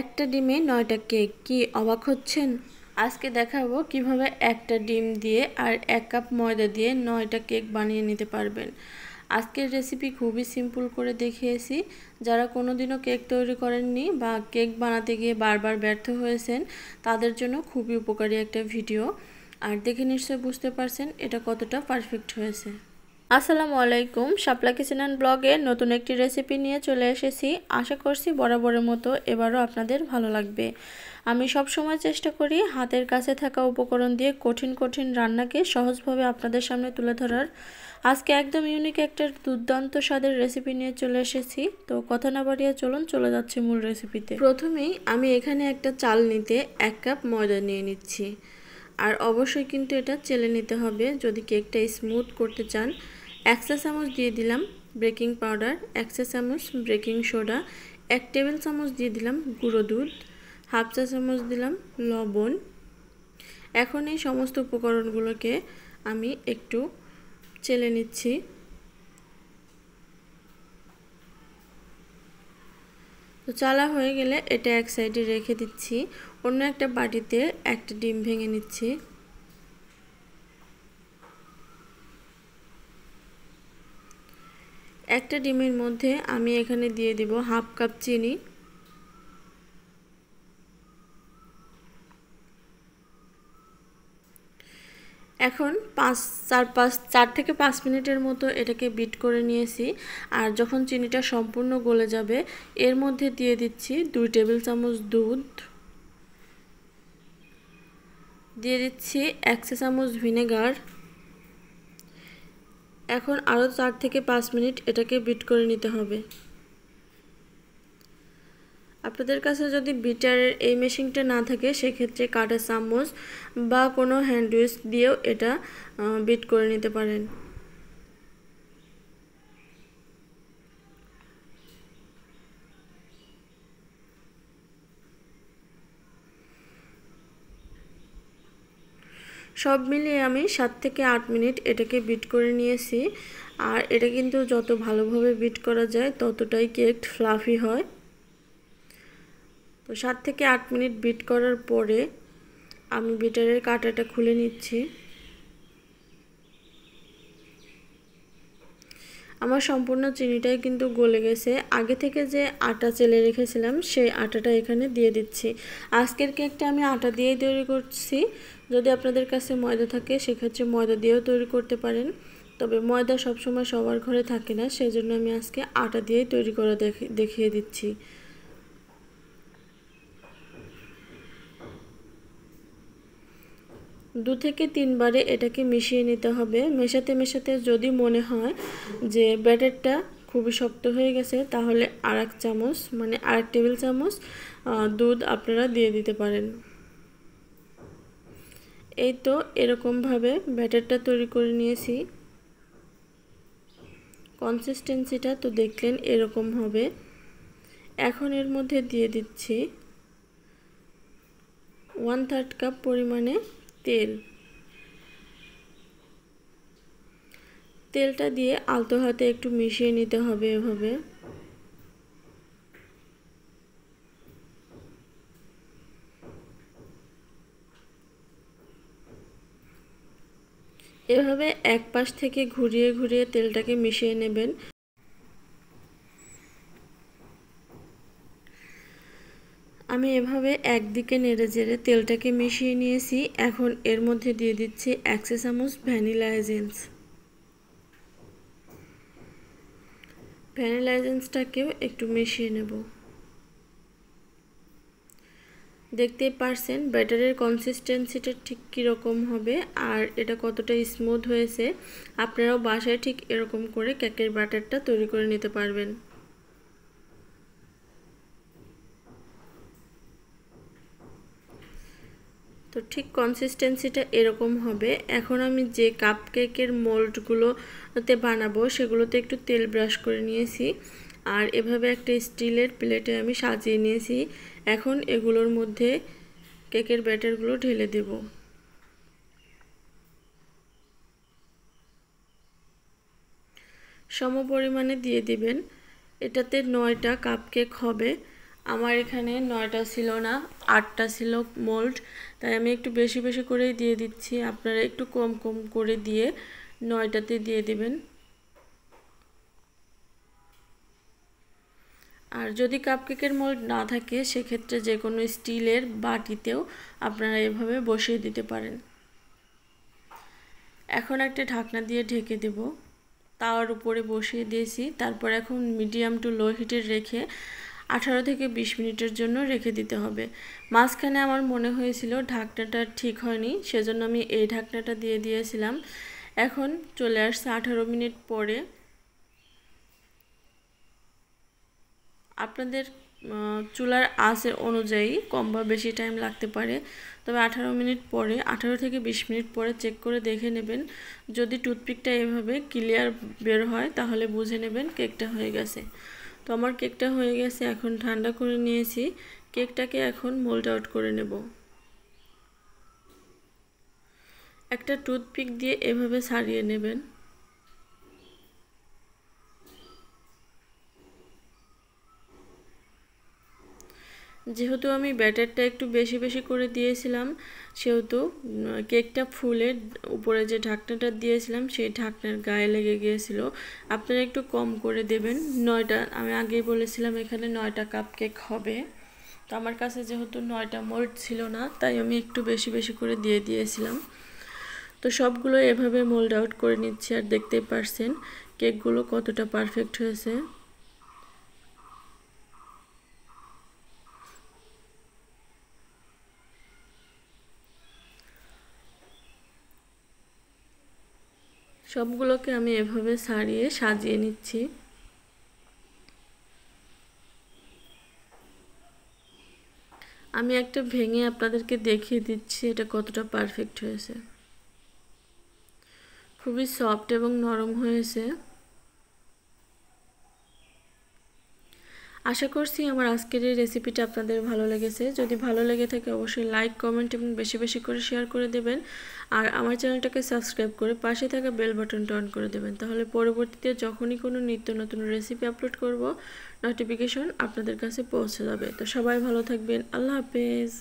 একটা ডিমে 9টা কেক, কি অবাক হচ্ছেন? আজকে দেখাবো কিভাবে একটা ডিম দিয়ে আর 1 কাপ ময়দা দিয়ে 9টা কেক বানিয়ে নিতে পারবেন। আজকের রেসিপি খুবই সিম্পল করে দেখিয়েছি। যারা কোনোদিনও কেক তৈরি করেননি বা কেক বানাতে গিয়ে বারবার ব্যর্থ হয়েছেন, তাদের জন্য খুবই উপকারী একটা ভিডিও। আর দেখে নিশ্চয়ই বুঝতে পারছেন এটা কতটা পারফেক্ট হয়েছে। আসসালামু আলাইকুম, শাপলা কিচেন অ্যান্ড ব্লগে নতুন একটি রেসিপি নিয়ে চলে এসেছি। আশা করছি বরাবরের মতো এবারও আপনাদের ভালো লাগবে। আমি সব সময় চেষ্টা করি হাতের কাছে থাকা উপকরণ দিয়ে কঠিন কঠিন রান্নাকে সহজভাবে আপনাদের সামনে তুলে ধরার। আজকে একদম ইউনিক একটা দুর্দান্ত স্বাদের রেসিপি নিয়ে চলে এসেছি। তো কথা না বাড়িয়ে চলুন চলে যাচ্ছি মূল রেসিপিতে। প্রথমেই আমি এখানে একটা চাল নিতে 1 কাপ ময়দা নিয়ে নিচ্ছি। আর অবশ্যই কিন্তু এটা চেলে নিতে হবে যদি কেকটা স্মুথ করতে চান। 1 চা চামচ দিয়ে দিলাম বেকিং পাউডার, 1 চা চামচ বেকিং সোডা, 1 টেবিল চামচ দিয়ে দিলাম গুঁড়ো দুধ, 1/2 চা চামচ দিলাম লবণ। এখন এই সমস্ত উপকরণগুলোকে আমি একটু চেলে নিচ্ছি। তো চালা হয়ে গেলে এটা এক সাইডে রেখে দিচ্ছি। অন্য একটা বাটিতে একটা ডিম ভেঙে নিচ্ছি। একটা ডিমের মধ্যে আমি এখানে দিয়ে দেব 1/2 কাপ চিনি। এখন 4 থেকে 5 মিনিটের মতো এটাকে বিট করে নিয়েছি। আর যখন চিনিটা সম্পূর্ণ গলে যাবে এর মধ্যে দিয়ে দিচ্ছি 2 টেবিল চামচ দুধ, দিয়ে দিচ্ছি 1 চা চামচ ভিনেগার। এখন আরও 4 থেকে 5 মিনিট এটাকে বিট করে নিতে হবে। আপনাদের কাছে যদি বিটারের এই মেশিনটা না থাকে সেক্ষেত্রে কাঁটা চামচ বা কোনো হ্যান্ড উইস্ক দিয়েও এটা বিট করে নিতে পারেন। সব মিলিয়ে আমি 7 থেকে 8 মিনিট এটাকে বিট করে নিয়েছি। আর এটা কিন্তু যত ভালোভাবে বিট করা যায় ততটাই কেক ফ্লাফি হয়। তো 7 থেকে 8 মিনিট বিট করার পরে আমি বিটারের কাঁটাটা খুলে নিচ্ছি। আমার সম্পূর্ণ চিনিটাই কিন্তু গলে গেছে। আগে থেকে যে আটা চেলে রেখেছিলাম সেই আটাটা এখানে দিয়ে দিচ্ছি। আজকের কেকটা আমি আটা দিয়েই তৈরি করছি। যদি আপনাদের কাছে ময়দা থাকে সেক্ষেত্রে ময়দা দিয়েও তৈরি করতে পারেন, তবে ময়দা সবসময় সবার ঘরে থাকে না, সেজন্য আমি আজকে আটা দিয়েই তৈরি করা দেখিয়ে দিচ্ছি। দু থেকে 3 বারে এটাকে মিশিয়ে নিতে হবে। মেশাতে মেশাতে যদি মনে হয় যে ব্যাটারটা খুবই শক্ত হয়ে গেছে তাহলে আরেক চামচ মানে আরেক টেবিল চামচ দুধ আপনারা দিয়ে দিতে পারেন। এই তো এরকমভাবে ব্যাটারটা তৈরি করে নিয়েছি। কনসিস্টেন্সিটা তো দেখলেন এরকম হবে। এখন এর মধ্যে দিয়ে দিচ্ছি 1/3 কাপ পরিমাণে তেল। তেলটা দিয়ে আলতো হাতে একটু মিশিয়ে নিতে হবে। এভাবে এক পাশ থেকে ঘুরিয়ে ঘুরিয়ে তেলটাকে মিশিয়ে নেবেন। আমি এভাবে একদিকে নেড়ে চেড়ে তেলটাকে মিশিয়ে নিয়েছি। এখন এর মধ্যে দিয়ে দিচ্ছি 1 চা চামচ ভ্যানিলা এসেন্স। ভ্যানিলা এসেন্সটাকেও একটু মিশিয়ে নেব। দেখতেই পারছেন ব্যাটারের কনসিস্টেন্সিটা ঠিক কীরকম হবে আর এটা কতটা স্মুথ হয়েছে। আপনারাও বাসায় ঠিক এরকম করে কেকের ব্যাটারটা তৈরি করে নিতে পারবেন। তো ঠিক কনসিস্টেন্সিটা এরকম হবে। এখন আমি যে কাপ কেকের মোল্ডগুলোতে বানাবো সেগুলোতে একটু তেল ব্রাশ করে নিয়েছি আর এভাবে একটা স্টিলের প্লেটে আমি সাজিয়ে নিয়েছি। এখন এগুলোর মধ্যে কেকের ব্যাটারগুলো ঢেলে দেব। সম পরিমাণে দিয়ে দিবেন। এটাতে 9টা কাপ কেক হবে আমার এখানে 9টা ছিল না, 8টা ছিল মোল্ড, তাই আমি একটু বেশি বেশি করেই দিয়ে দিচ্ছি। আপনারা একটু কম কম করে দিয়ে 9টাতে দিয়ে দিবেন। আর যদি কাপকেকের মোল্ড না থাকে সেক্ষেত্রে যে কোনো স্টিলের বাটিতেও আপনারা এভাবে বসিয়ে দিতে পারেন। এখন একটা ঢাকনা দিয়ে ঢেকে দেব। তাওয়ার উপরে বসিয়ে দিয়েছি, তারপর এখন মিডিয়াম টু লো হিটে রেখে 18 থেকে 20 মিনিটের জন্য রেখে দিতে হবে। মাঝখানে আমার মনে হয়েছিল ঢাকনাটা ঠিক হয়নি, সেজন্য আমি এই ঢাকনাটা দিয়ে দিয়েছিলাম। এখন চলে আসছে 18 মিনিট পরে। আপনাদের চুলার আঁচের অনুযায়ী কম বা বেশি টাইম লাগতে পারে, তবে 18 মিনিট পরে 18 থেকে 20 মিনিট পরে চেক করে দেখে নেবেন। যদি টুথপিকটা এভাবে ক্লিয়ার বের হয় তাহলে বুঝে নেবেন কেকটা হয়ে গেছে। তো আমার কেকটা হয়ে গেছে, এখন ঠান্ডা করে নিয়েছি। কেকটাকে এখন মোল্ড আউট করে নেব। একটা টুথপিক দিয়ে এভাবে ছাড়িয়ে নেবেন। যেহেতু আমি ব্যাটারটা একটু বেশি বেশি করে দিয়েছিলাম, সেহেতু কেকটা ফুলে উপরে যে ঢাকনাটা দিয়েছিলাম সেই ঢাকনার গায়ে লেগে গিয়েছিল। আপনারা একটু কম করে দেবেন। 9টা, আমি আগেই বলেছিলাম এখানে 9টা কাপ কেক হবে। তো আমার কাছে যেহেতু 9টা মোল্ড ছিল না, তাই আমি একটু বেশি বেশি করে দিয়ে দিয়েছিলাম। তো সবগুলো এভাবে মোল্ড আউট করে নিচ্ছি, আর দেখতেই পারছেন কেকগুলো কতটা পারফেক্ট হয়েছে। সবগুলোকে আমি এভাবে ছাড়িয়ে সাজিয়ে নিচ্ছি। আমি একটা ভেঙে আপনাদেরকে দেখিয়ে দিচ্ছি এটা কতটা পারফেক্ট হয়েছে। খুবই সফট এবং নরম হয়েছে। আশা করছি আমার আজকের এই রেসিপিটা আপনাদের ভালো লেগেছে। যদি ভালো লেগে থাকে অবশ্যই লাইক, কমেন্ট এবং বেশি বেশি করে শেয়ার করে দেবেন। আর আমার চ্যানেলটাকে সাবস্ক্রাইব করে পাশে থাকা বেল বাটনটা অন করে দেবেন, তাহলে পরবর্তীতে যখনই কোনো নিত্য নতুন রেসিপি আপলোড করব নোটিফিকেশন আপনাদের কাছে পৌঁছে যাবে। তো সবাই ভালো থাকবেন। আল্লাহ হাফেজ।